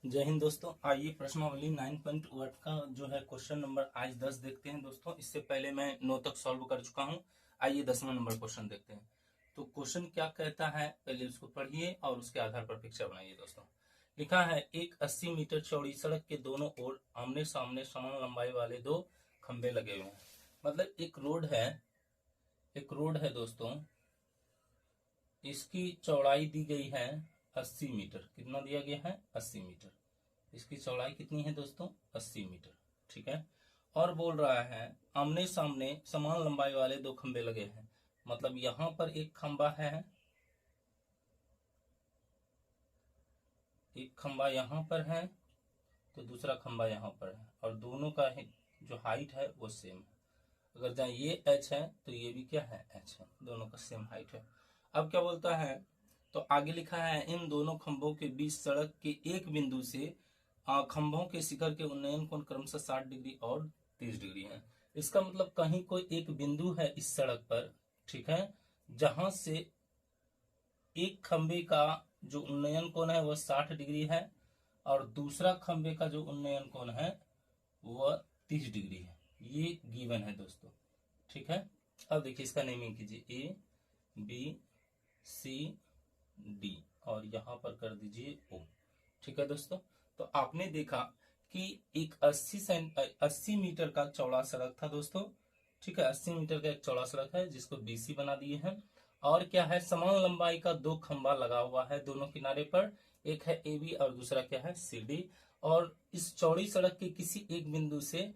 जय हिंद दोस्तों। आइए प्रश्नावली 9.1 का जो है क्वेश्चन नंबर आज 10 देखते हैं दोस्तों। इससे पहले मैं 9 तक सॉल्व कर चुका हूं। आइए 10वां नंबर क्वेश्चन देखते हैं। तो क्वेश्चन क्या कहता है, पहले उसको पढ़िए और उसके आधार पर पिक्चर बनाइए दोस्तों। लिखा है एक 80 मीटर चौड़ी सड़क के दोनों ओर आमने सामने समान लंबाई वाले दो खंबे लगे हुए हैं। मतलब एक रोड है दोस्तों। इसकी चौड़ाई दी गई है 80 मीटर। कितना दिया गया है? 80 मीटर। इसकी चौड़ाई कितनी है दोस्तों? 80 मीटर। ठीक है। और बोल रहा है आमने सामने समान लंबाई वाले दो खंबे लगे हैं। मतलब यहां पर एक खंबा है, एक खंबा यहां पर है, तो दूसरा खंबा यहां पर है, और दोनों का जो हाइट है वो सेम है। अगर जहाँ ये h है तो ये भी क्या है? h है। दोनों का सेम हाइट है। अब क्या बोलता है, तो आगे लिखा है इन दोनों खंभों के बीच सड़क के एक बिंदु से खंभों के शिखर के उन्नयन कोण क्रमशः 60 डिग्री और 30 डिग्री है। इसका मतलब कहीं कोई एक बिंदु है इस सड़क पर, ठीक है, जहां से एक खंबे का जो उन्नयन कोण है वह 60 डिग्री है और दूसरा खंबे का जो उन्नयन कोण है वह 30 डिग्री है। ये गिवन है दोस्तों। ठीक है। अब देखिए इसका नेमिंग कीजिए, ए बी सी डी और यहां पर कर दीजिए ओ। ठीक है दोस्तों। तो आपने देखा कि एक 80 मीटर का चौड़ा सड़क था दोस्तों। ठीक है, 80 मीटर का एक चौड़ा सड़क है जिसको बीसी बना दिए हैं। और क्या है, समान लंबाई का दो खंबा लगा हुआ है दोनों किनारे पर। एक है ए बी और दूसरा क्या है? C D. और इस चौड़ी सड़क के किसी एक बिंदु से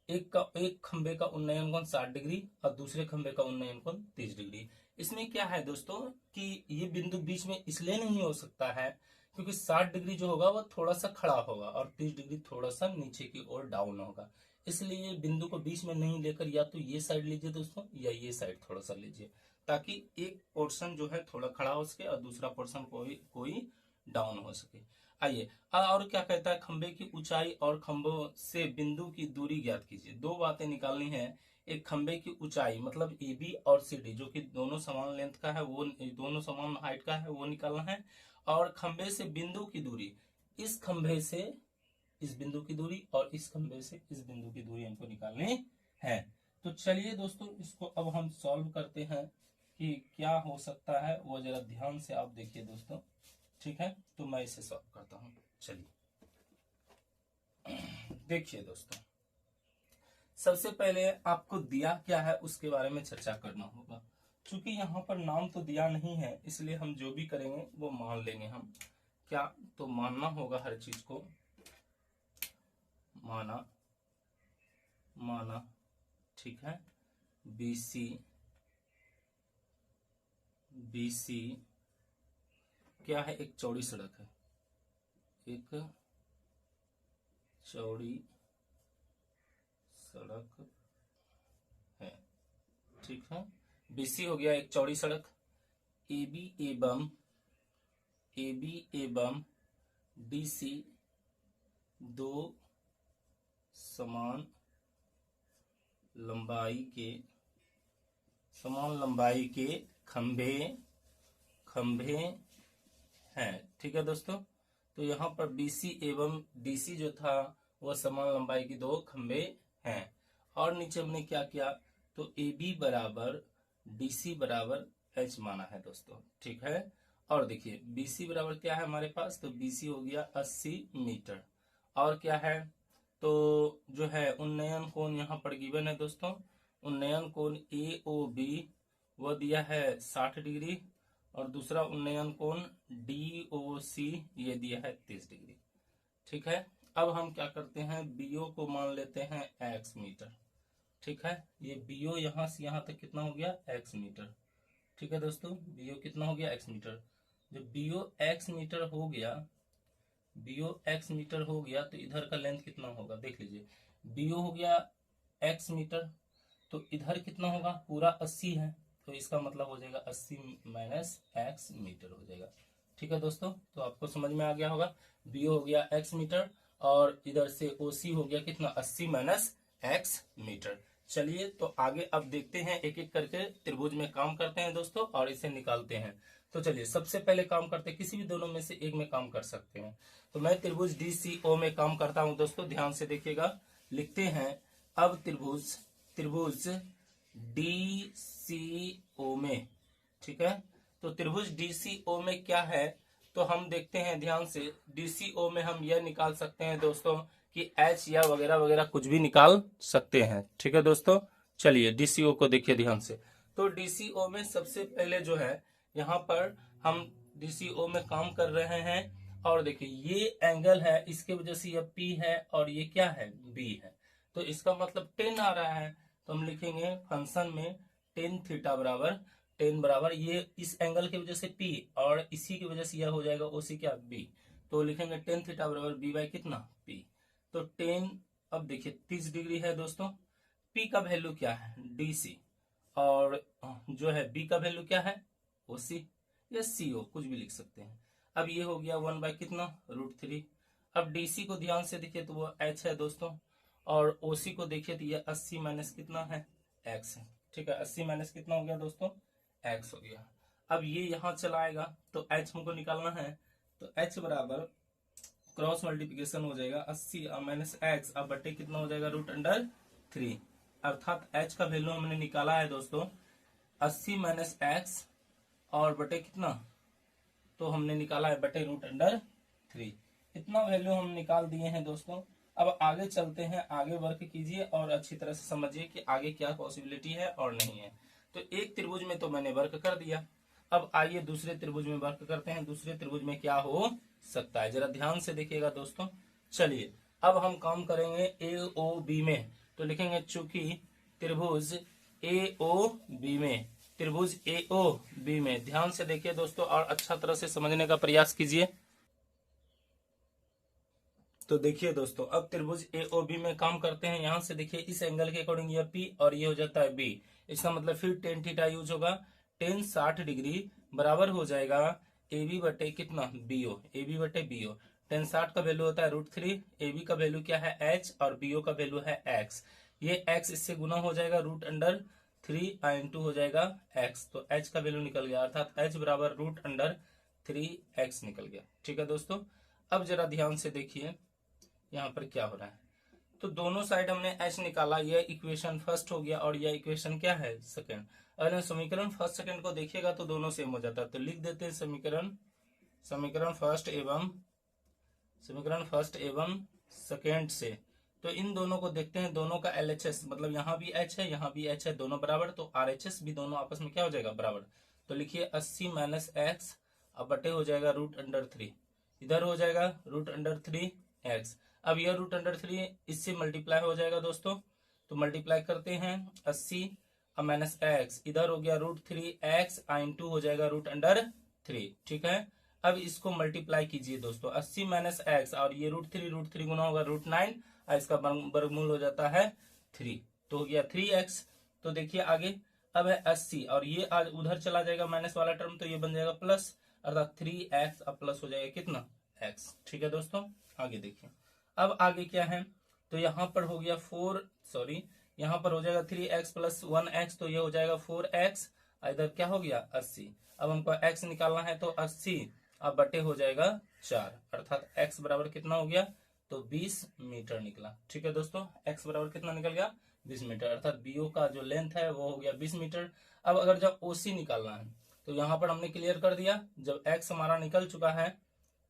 एक खंबे का उन्नयन कोण 60 डिग्री और दूसरे खंबे का उन्नयन कोण 30 डिग्री। इसमें क्या है दोस्तों कि ये बिंदु बीच में इसलिए नहीं हो सकता है क्योंकि 60 डिग्री जो होगा वह थोड़ा सा खड़ा होगा और 30 डिग्री थोड़ा सा नीचे की ओर डाउन होगा। इसलिए बिंदु को बीच में नहीं लेकर या तो ये साइड लीजिए दोस्तों या ये साइड थोड़ा सा लीजिए, ताकि एक पोर्शन जो है थोड़ा खड़ा हो सके और दूसरा पोर्शन कोई डाउन हो सके। आइए और क्या कहता है, खंबे की ऊंचाई और खंभों से बिंदु की दूरी ज्ञात कीजिए। दो बातें निकालनी है। एक खंबे की ऊंचाई मतलब ए बी और सी डी जो कि दोनों समान लेंथ का है, वो दोनों समान हाइट का है, वो निकालना है। और खंबे से बिंदु की दूरी, इस खंबे से इस बिंदु की दूरी और इस खंबे से इस बिंदु की दूरी हमको निकालनी है। तो चलिए दोस्तों इसको अब हम सॉल्व करते हैं कि क्या हो सकता है, वो जरा ध्यान से आप देखिए दोस्तों। ठीक है, तो मैं इसे सॉल्व करता हूं। चलिए देखिए दोस्तों, सबसे पहले आपको दिया क्या है उसके बारे में चर्चा करना होगा। चूंकि यहाँ पर नाम तो दिया नहीं है इसलिए हम जो भी करेंगे वो मान लेंगे। हम क्या तो मानना होगा, हर चीज को माना। ठीक है। बीसी क्या है? एक चौड़ी सड़क है, एक चौड़ी सड़क है। ठीक है, बीसी हो गया एक चौड़ी सड़क। ए बी एवं डीसी दो समान लंबाई के खंभे हैं। ठीक है दोस्तों। तो यहाँ पर बीसी एवं डीसी जो था वह समान लंबाई के दो खंभे हैं। और नीचे हमने क्या किया, तो ए बी बराबर डीसी बराबर एच माना है दोस्तों। ठीक है। और देखिए बीसी बराबर क्या है हमारे पास, तो बीसी हो गया 80 मीटर। और क्या है, तो जो है उन्नयन कोण यहाँ पर गिवन है दोस्तों। उन्नयन कोण ए ओ बी वह दिया है 60 डिग्री और दूसरा उन्नयन कोण डी ओ सी ये दिया है 30 डिग्री। ठीक है। अब हम क्या करते हैं, बीओ को मान लेते हैं x मीटर। ठीक है, ये बीओ यहां से यहां तक कितना हो गया? x meter. ठीक है दोस्तों, बीओ कितना हो गया? x meter. जब बीओ x मीटर हो गया तो इधर का लेंथ कितना होगा देख लीजिए। बीओ हो गया x मीटर, तो इधर कितना होगा? पूरा 80 है, तो इसका मतलब हो जाएगा 80 माइनस x मीटर हो जाएगा। ठीक है दोस्तों, तो आपको समझ में आ गया होगा। बीओ हो गया x मीटर और इधर से ओसी हो गया कितना? 80 माइनस x मीटर। चलिए तो आगे अब देखते हैं, एक एक करके त्रिभुज में काम करते हैं दोस्तों और इसे निकालते हैं। तो चलिए सबसे पहले काम करते हैं, किसी भी दोनों में से एक में काम कर सकते हैं। तो मैं त्रिभुज DCO में काम करता हूं दोस्तों, ध्यान से देखिएगा। लिखते हैं अब त्रिभुज त्रिभुज DCO में, ठीक है। तो त्रिभुज DCO में क्या है, तो हम देखते हैं ध्यान से। DCO में हम यह निकाल सकते हैं दोस्तों कि H या वगैरह वगैरह कुछ भी निकाल सकते हैं, ठीक है दोस्तों। चलिए DCO को देखिए ध्यान से। तो DCO में सबसे पहले जो है, यहाँ पर हम DCO में काम कर रहे हैं और देखिए ये एंगल है, इसके वजह से यह P है और ये क्या है, B है। तो इसका मतलब 10 आ रहा है। तो हम लिखेंगे फंक्शन में टेन थीटा बराबर 10 बराबर ये इस एंगल की वजह से P और इसी की वजह से यह हो जाएगा OC क्या, B। तो लिखेंगे टेन थीटा बराबर B बाई कितना, P। तो 10, अब देखिए 30 डिग्री है दोस्तों। P का वैल्यू क्या है, DC, और जो है B का वैल्यू क्या है, OC या CO, कुछ भी लिख सकते हैं। अब ये हो गया 1 बाई कितना, √3। अब DC को ध्यान से देखिए तो वो H है दोस्तों, और OC को देखिए तो ये 80 माइनस कितना है, X है, ठीक है। 80 माइनस कितना हो गया दोस्तों, X हो गया। अब ये यहाँ चला आएगा तो H हमको निकालना है। तो H बराबर क्रॉस मल्टीप्लिकेशन हो जाएगा 80 माइनस X, अब बटे कितना हो जाएगा, √3। अर्थात H का वैल्यू हमने निकाला है दोस्तों 80 माइनस X और बटे कितना, तो हमने निकाला है बटे √3। इतना वैल्यू हम निकाल दिए हैं दोस्तों। अब आगे चलते हैं, आगे वर्क कीजिए और अच्छी तरह से समझिए कि आगे क्या पॉसिबिलिटी है और नहीं है। तो एक त्रिभुज में तो मैंने वर्क कर दिया, अब आइए दूसरे त्रिभुज में वर्क करते हैं। दूसरे त्रिभुज में क्या हो सकता है, जरा ध्यान से देखिएगा दोस्तों। चलिए अब हम काम करेंगे AOB में। तो लिखेंगे चूंकि त्रिभुज AOB में, त्रिभुज AOB में ध्यान से देखिए दोस्तों और अच्छा तरह से समझने का प्रयास कीजिए। तो देखिए दोस्तों अब त्रिभुज AOB में काम करते हैं। यहां से देखिए इस एंगल के अकॉर्डिंग यह P और ये हो जाता है B। इसका मतलब फिर टेन थीटा यूज होगा। टेन 60 डिग्री बराबर हो जाएगा AB बटे कितना, BO। AB बटे BO, टेन 60 का वैल्यू होता है √3, AB का वैल्यू क्या है H और BO का वैल्यू है X। ये X इससे गुना हो जाएगा √3 इंटू हो जाएगा X। तो H का वैल्यू निकल गया, अर्थात H बराबर √3x निकल गया, ठीक है दोस्तों। अब जरा ध्यान से देखिए यहाँ पर क्या हो रहा है। तो दोनों साइड हमने H निकाला, यह इक्वेशन फर्स्ट हो गया और यह इक्वेशन क्या है, सेकंड। अगर समीकरण फर्स्ट सेकंड को देखिएगा तो दोनों सेम हो जाता है। तो लिख देते हैं समीकरण फर्स्ट एवं सेकंड से। तो इन दोनों को देखते हैं, दोनों का LHS मतलब यहाँ भी H है यहाँ भी H है, दोनों बराबर, तो RHS भी दोनों आपस में क्या हो जाएगा, बराबर। तो लिखिए 80 माइनस X अब बटे हो जाएगा √3, इधर हो जाएगा √3x। अब यह √3 इससे मल्टीप्लाई हो जाएगा दोस्तों, तो मल्टीप्लाई करते हैं 80 अब माइनस x, इधर हो गया √3x इंटू हो जाएगा √3, ठीक है। अब इसको मल्टीप्लाई कीजिए दोस्तों, 80 माइनस x और ये √3 गुना होगा √9 और इसका वर्गमूल हो जाता है 3, तो हो गया 3x। तो देखिए आगे अब है 80 और ये आज उधर चला जाएगा माइनस वाला टर्म, तो ये बन जाएगा प्लस, अर्थात 3x अब प्लस हो जाएगा कितना, x, ठीक है दोस्तों। आगे देखिए अब आगे क्या है, तो यहाँ पर हो गया यहाँ पर हो जाएगा 3x प्लस 1x, तो ये हो जाएगा 4x, इधर क्या हो गया 80। अब हमको x निकालना है तो 80 अब बटे हो जाएगा 4, अर्थात x बराबर कितना हो गया, तो 20 मीटर निकला, ठीक है दोस्तों। x बराबर कितना निकल गया, 20 मीटर, अर्थात BO का जो लेंथ है वो हो गया 20 मीटर। अब अगर जब OC निकालना है तो यहाँ पर हमने क्लियर कर दिया, जब x हमारा निकल चुका है,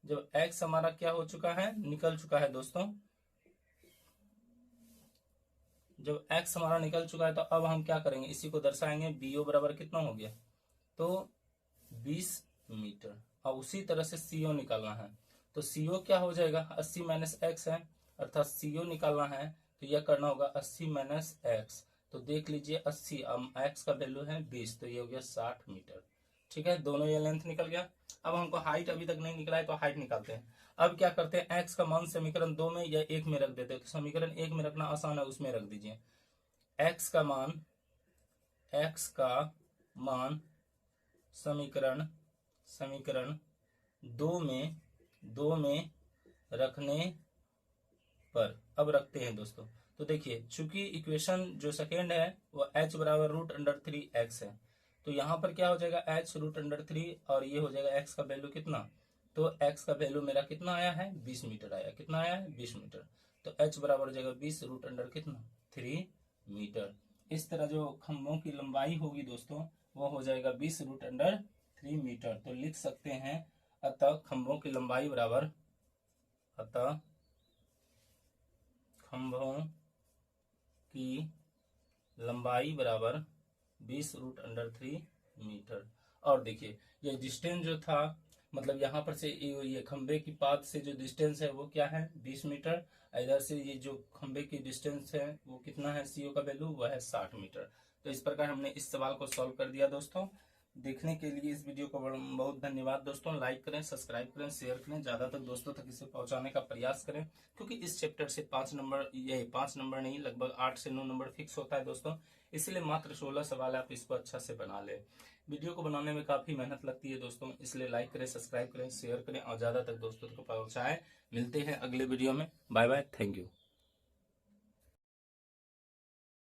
जब x हमारा क्या हो चुका है, निकल चुका है दोस्तों, जब x हमारा निकल चुका है तो अब हम क्या करेंगे, इसी को दर्शाएंगे। BO बराबर कितना हो गया, तो 20 मीटर। और उसी तरह से CO निकालना है, तो CO क्या हो जाएगा, 80 माइनस x है, अर्थात CO निकालना है तो यह करना होगा 80 माइनस x। तो देख लीजिए 80 x का वैल्यू है 20, तो ये हो गया 60 मीटर, ठीक है। दोनों ये लेंथ निकल गया। अब हमको हाइट अभी तक नहीं निकला है तो हाइट निकालते हैं। अब क्या करते हैं, x का मान समीकरण 2 में या 1 में रख देते हैं। तो समीकरण 1 में रखना आसान है, उसमें रख दीजिए। x का मान समीकरण 2 में रखने पर, अब रखते हैं दोस्तों। तो देखिए चूंकि इक्वेशन जो सेकेंड है वो h बराबर √√3x है, तो यहाँ पर क्या हो जाएगा h √√3 और ये हो जाएगा x का वैल्यू कितना, तो x का वैल्यू मेरा कितना आया है 20 मीटर आया, कितना आया है 20 मीटर। तो h बराबर हो जाएगा 20 √3 मीटर। इस तरह जो खंभों की लंबाई होगी दोस्तों वो हो जाएगा 20 √3 मीटर। तो लिख सकते हैं अतः खंभों की लंबाई बराबर, अतः खंभों की लंबाई बराबर 20 √3 मीटर। और देखिए ये डिस्टेंस जो था, मतलब यहाँ पर से ये खंबे की पात से जो डिस्टेंस है वो क्या है 20 मीटर, इधर से ये जो खंबे की डिस्टेंस है वो कितना है, सीओ का वैल्यू वो है 60 मीटर। तो इस प्रकार हमने इस सवाल को सॉल्व कर दिया दोस्तों। देखने के लिए इस वीडियो को बहुत धन्यवाद दोस्तों। लाइक करें, सब्सक्राइब करें, शेयर करें, ज्यादा तक दोस्तों तक इसे पहुंचाने का प्रयास करें, क्योंकि इस चैप्टर से 5 नंबर, ये 5 नंबर नहीं लगभग 8 से 9 नंबर फिक्स होता है दोस्तों। इसलिए मात्र 16 सवाल आप इसको अच्छा से बना ले। वीडियो को बनाने में काफी मेहनत लगती है दोस्तों, इसलिए लाइक करें, सब्सक्राइब करें, शेयर करें और ज्यादा तक दोस्तों तक पहुंचाएं। मिलते हैं अगले वीडियो में। Bye bye, thank you.